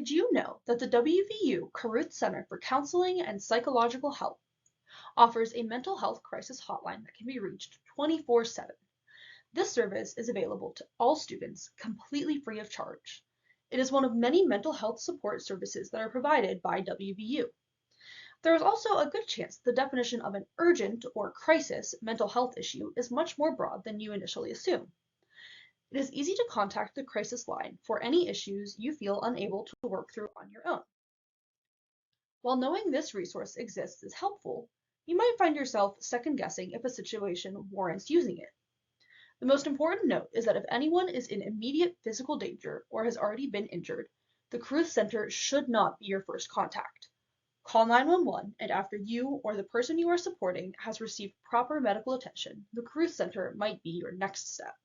Did you know that the WVU Carruth Center for Counseling and Psychological Help offers a mental health crisis hotline that can be reached 24/7? This service is available to all students completely free of charge. It is one of many mental health support services that are provided by WVU. There is also a good chance the definition of an urgent or crisis mental health issue is much more broad than you initially assume. It is easy to contact the crisis line for any issues you feel unable to work through on your own. While knowing this resource exists is helpful, you might find yourself second-guessing if a situation warrants using it. The most important note is that if anyone is in immediate physical danger or has already been injured, the Carruth Center should not be your first contact. Call 911, and after you or the person you are supporting has received proper medical attention, the Carruth Center might be your next step.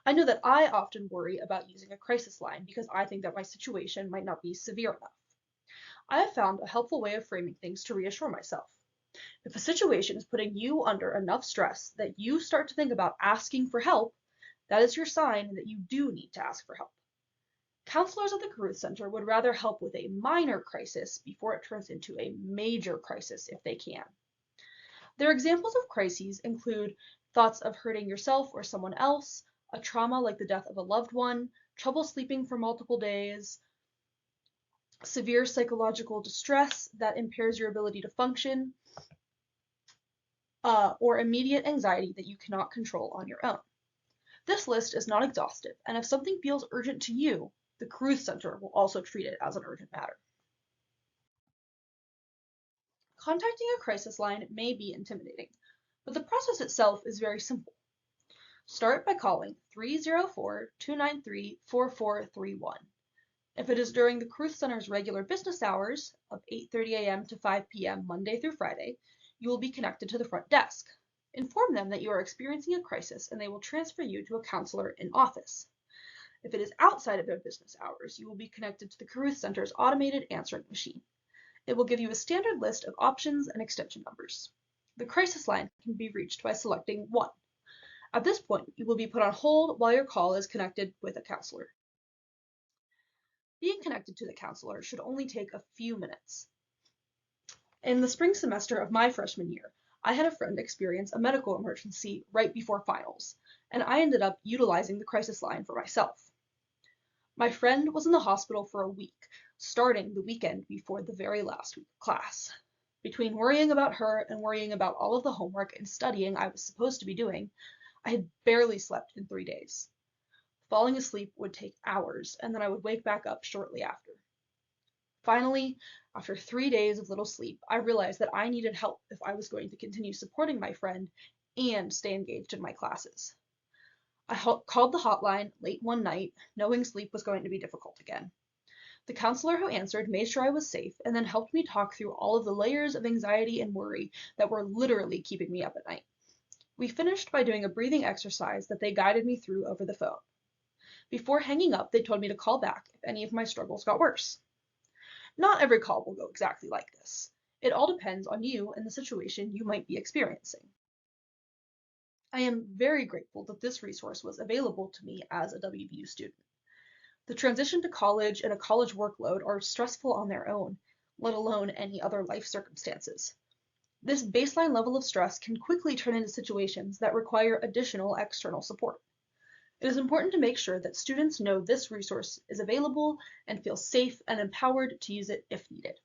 I know that I often worry about using a crisis line because I think that my situation might not be severe enough. I have found a helpful way of framing things to reassure myself. If a situation is putting you under enough stress that you start to think about asking for help, that is your sign that you do need to ask for help. Counselors at the Carruth Center would rather help with a minor crisis before it turns into a major crisis if they can. Their examples of crises include thoughts of hurting yourself or someone else, a trauma like the death of a loved one, trouble sleeping for multiple days, severe psychological distress that impairs your ability to function, or immediate anxiety that you cannot control on your own. This list is not exhaustive, and if something feels urgent to you, the Carruth Center will also treat it as an urgent matter. Contacting a crisis line may be intimidating, but the process itself is very simple. Start by calling 304-293-4431. If it is during the Carruth Center's regular business hours of 8:30 a.m. to 5 p.m. Monday through Friday, you will be connected to the front desk. Inform them that you are experiencing a crisis and they will transfer you to a counselor in office. If it is outside of their business hours, you will be connected to the Carruth Center's automated answering machine. It will give you a standard list of options and extension numbers. The crisis line can be reached by selecting 1. At this point, you will be put on hold while your call is connected with a counselor. Being connected to the counselor should only take a few minutes. In the spring semester of my freshman year, I had a friend experience a medical emergency right before finals, and I ended up utilizing the crisis line for myself. My friend was in the hospital for a week, starting the weekend before the very last week of class. Between worrying about her and worrying about all of the homework and studying I was supposed to be doing, I had barely slept in 3 days. Falling asleep would take hours, and then I would wake back up shortly after. Finally, after 3 days of little sleep, I realized that I needed help if I was going to continue supporting my friend and stay engaged in my classes. I called the hotline late one night, knowing sleep was going to be difficult again. The counselor who answered made sure I was safe and then helped me talk through all of the layers of anxiety and worry that were literally keeping me up at night. We finished by doing a breathing exercise that they guided me through over the phone. Before hanging up, they told me to call back if any of my struggles got worse. Not every call will go exactly like this. It all depends on you and the situation you might be experiencing. I am very grateful that this resource was available to me as a WVU student. The transition to college and a college workload are stressful on their own, let alone any other life circumstances. This baseline level of stress can quickly turn into situations that require additional external support. It is important to make sure that students know this resource is available and feel safe and empowered to use it if needed.